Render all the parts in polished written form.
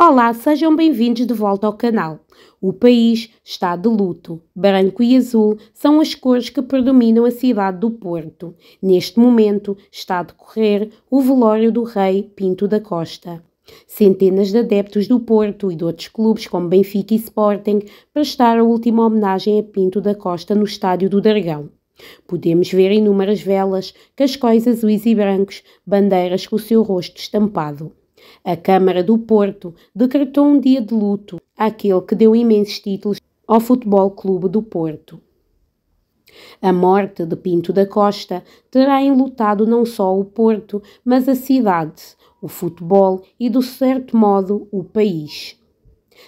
Olá, sejam bem-vindos de volta ao canal. O país está de luto. Branco e azul são as cores que predominam a cidade do Porto. Neste momento está a decorrer o velório do rei Pinto da Costa. Centenas de adeptos do Porto e de outros clubes como Benfica e Sporting prestaram a última homenagem a Pinto da Costa no Estádio do Dragão. Podemos ver inúmeras velas, cascóis azuis e brancos, bandeiras com o seu rosto estampado. A Câmara do Porto decretou um dia de luto àquele que deu imensos títulos ao Futebol Clube do Porto. A morte de Pinto da Costa terá enlutado não só o Porto, mas a cidade, o futebol e, de certo modo, o país.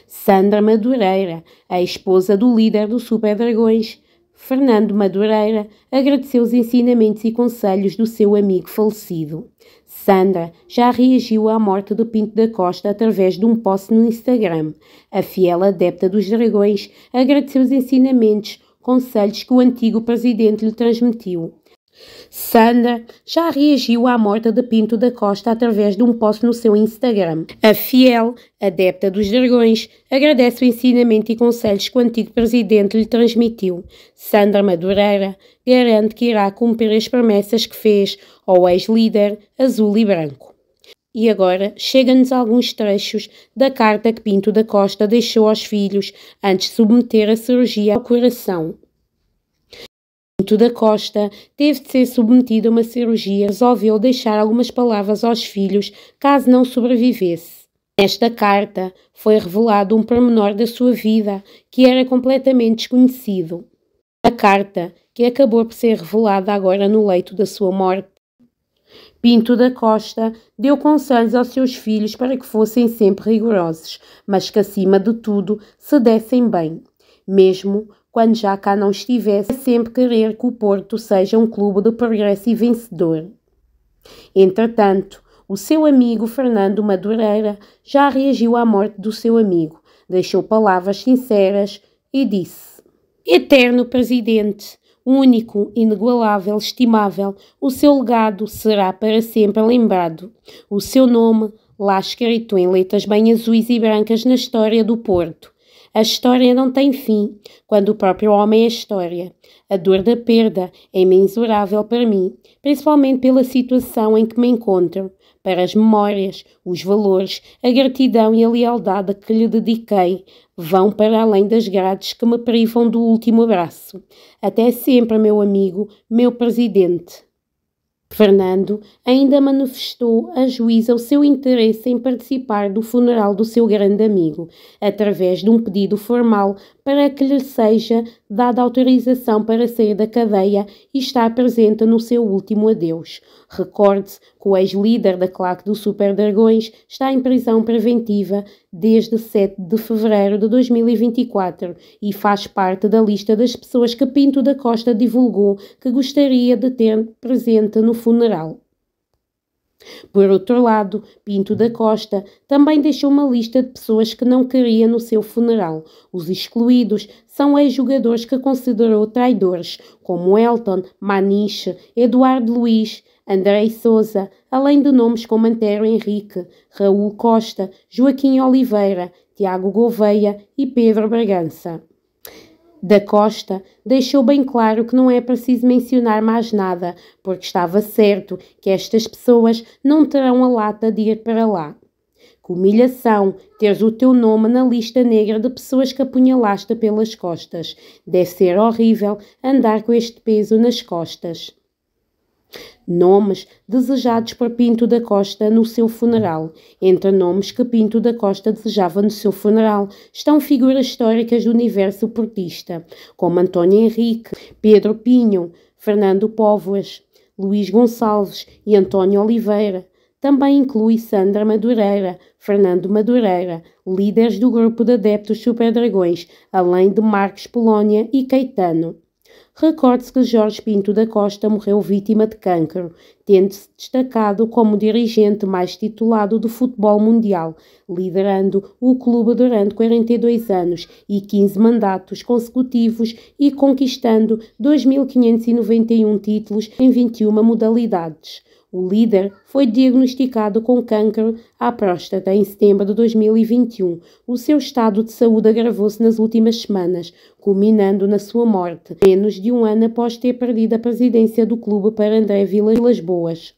Sandra Madureira, a esposa do líder do Super Dragões, Fernando Madureira, agradeceu os ensinamentos e conselhos do seu amigo falecido. Sandra já reagiu à morte de Pinto da Costa através de um post no Instagram. A fiel adepta dos Dragões agradeceu os ensinamentos, conselhos que o antigo presidente lhe transmitiu. Sandra já reagiu à morte de Pinto da Costa através de um post no seu Instagram. A fiel adepta dos Dragões agradece o ensinamento e conselhos que o antigo presidente lhe transmitiu. Sandra Madureira garante que irá cumprir as promessas que fez ao ex-líder azul e branco. E agora chega-nos alguns trechos da carta que Pinto da Costa deixou aos filhos antes de submeter a cirurgia ao coração. Pinto da Costa teve de ser submetido a uma cirurgia e resolveu deixar algumas palavras aos filhos caso não sobrevivesse. Nesta carta foi revelado um pormenor da sua vida que era completamente desconhecido. A carta, que acabou por ser revelada agora no leito da sua morte. Pinto da Costa deu conselhos aos seus filhos para que fossem sempre rigorosos, mas que acima de tudo se dessem bem. Mesmo quando já cá não estivesse, sempre querer que o Porto seja um clube de progresso e vencedor. Entretanto, o seu amigo Fernando Madureira já reagiu à morte do seu amigo, deixou palavras sinceras e disse: Eterno Presidente, único, inigualável, estimável, o seu legado será para sempre lembrado. O seu nome, lá escrito em letras bem azuis e brancas na história do Porto. A história não tem fim, quando o próprio homem é história. A dor da perda é imensurável para mim, principalmente pela situação em que me encontro, para as memórias, os valores, a gratidão e a lealdade que lhe dediquei, vão para além das grades que me privam do último abraço. Até sempre, meu amigo, meu presidente. Fernando ainda manifestou a juíza o seu interesse em participar do funeral do seu grande amigo, através de um pedido formal para que lhe seja dada autorização para sair da cadeia e estar presente no seu último adeus. Recorde-se que o ex-líder da claque do Super Dragões está em prisão preventiva desde 7 de fevereiro de 2024 e faz parte da lista das pessoas que Pinto da Costa divulgou que gostaria de ter presente no funeral. Por outro lado, Pinto da Costa também deixou uma lista de pessoas que não queria no seu funeral. Os excluídos são ex-jogadores que considerou traidores, como Elton, Maniche, Eduardo Luiz, Andrei Sousa, além de nomes como Antero Henrique, Raul Costa, Joaquim Oliveira, Tiago Gouveia e Pedro Bragança. Da Costa deixou bem claro que não é preciso mencionar mais nada, porque estava certo que estas pessoas não terão a lata de ir para lá. Que humilhação teres o teu nome na lista negra de pessoas que apunhalaste pelas costas. Deve ser horrível andar com este peso nas costas. Nomes desejados por Pinto da Costa no seu funeral. Entre nomes que Pinto da Costa desejava no seu funeral estão figuras históricas do universo portista, como António Henrique, Pedro Pinho, Fernando Póvoas, Luís Gonçalves e António Oliveira. Também inclui Sandra Madureira, Fernando Madureira, líderes do grupo de adeptos Super Dragões, além de Marcos Polónia e Caetano. Recorde-se que Jorge Pinto da Costa morreu vítima de cancro, tendo-se destacado como dirigente mais titulado do futebol mundial, liderando o clube durante 42 anos e 15 mandatos consecutivos e conquistando 2.591 títulos em 21 modalidades. O líder foi diagnosticado com câncer à próstata em setembro de 2021. O seu estado de saúde agravou-se nas últimas semanas, culminando na sua morte, menos de um ano após ter perdido a presidência do clube para André Vilas Boas.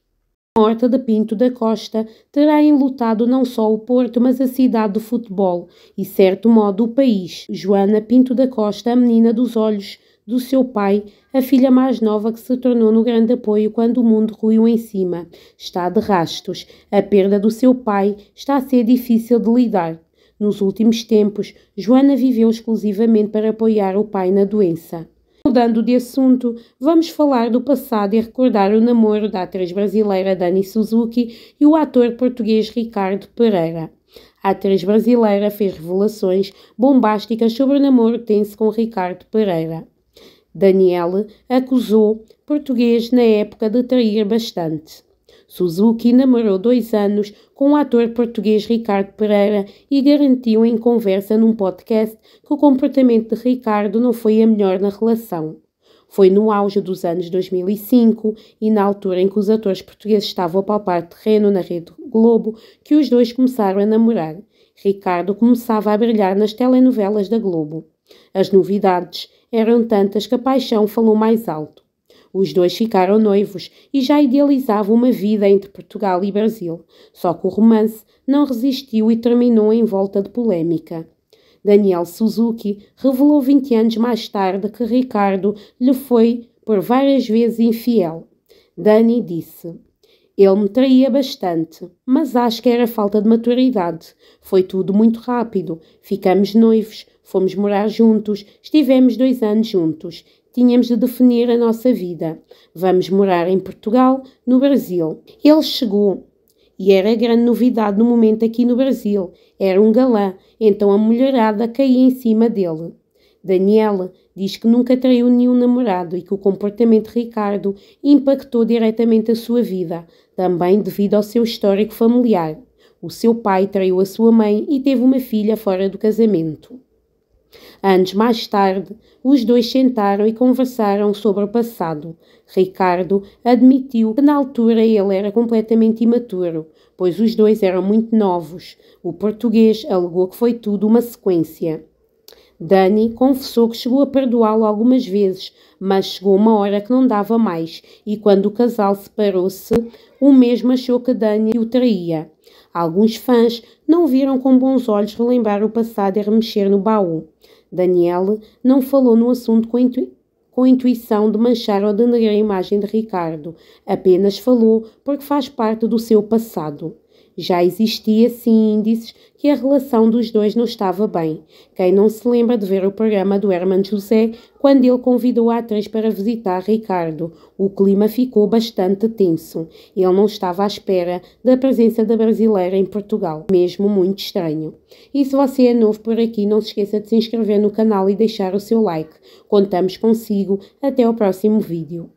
A morte de Pinto da Costa terá enlutado não só o Porto, mas a cidade do futebol e, certo modo, o país. Joana Pinto da Costa, a menina dos olhos do seu pai, a filha mais nova que se tornou no grande apoio quando o mundo ruiu em cima, está de rastos. A perda do seu pai está a ser difícil de lidar. Nos últimos tempos, Joana viveu exclusivamente para apoiar o pai na doença. Mudando de assunto, vamos falar do passado e recordar o namoro da atriz brasileira Dani Suzuki e o ator português Ricardo Pereira. A atriz brasileira fez revelações bombásticas sobre o namoro tenso com Ricardo Pereira. Daniele acusou português na época de trair bastante. Suzuki namorou 2 anos com o ator português Ricardo Pereira e garantiu em conversa num podcast que o comportamento de Ricardo não foi a melhor na relação. Foi no auge dos anos 2005 e na altura em que os atores portugueses estavam a palpar terreno na Rede Globo que os dois começaram a namorar. Ricardo começava a brilhar nas telenovelas da Globo. As novidades eram tantas que a paixão falou mais alto. Os dois ficaram noivos e já idealizavam uma vida entre Portugal e Brasil, só que o romance não resistiu e terminou em volta de polémica. Daniele Suzuki revelou 20 anos mais tarde que Ricardo lhe foi por várias vezes infiel. Dani disse: "Ele me traía bastante, mas acho que era falta de maturidade. Foi tudo muito rápido. Ficamos noivos, fomos morar juntos, estivemos 2 anos juntos. Tínhamos de definir a nossa vida. Vamos morar em Portugal, no Brasil. Ele chegou e era grande novidade no momento aqui no Brasil. Era um galã, então a mulherada caía em cima dele." Daniele diz que nunca traiu nenhum namorado e que o comportamento de Ricardo impactou diretamente a sua vida, também devido ao seu histórico familiar. O seu pai traiu a sua mãe e teve uma filha fora do casamento. Anos mais tarde, os dois sentaram e conversaram sobre o passado. Ricardo admitiu que na altura ele era completamente imaturo, pois os dois eram muito novos. O português alegou que foi tudo uma sequência. Dani confessou que chegou a perdoá-lo algumas vezes, mas chegou uma hora que não dava mais e quando o casal separou-se, o mesmo achou que Dani o traía. Alguns fãs não viram com bons olhos relembrar o passado e remexer no baú. Daniele não falou no assunto com a intuição de manchar ou denegrir a imagem de Ricardo, apenas falou porque faz parte do seu passado. Já existia, sim, índices que a relação dos dois não estava bem. Quem não se lembra de ver o programa do Hermano José quando ele convidou a atriz para visitar Ricardo? O clima ficou bastante tenso. Ele não estava à espera da presença da brasileira em Portugal. Mesmo muito estranho. E se você é novo por aqui, não se esqueça de se inscrever no canal e deixar o seu like. Contamos consigo. Até ao próximo vídeo.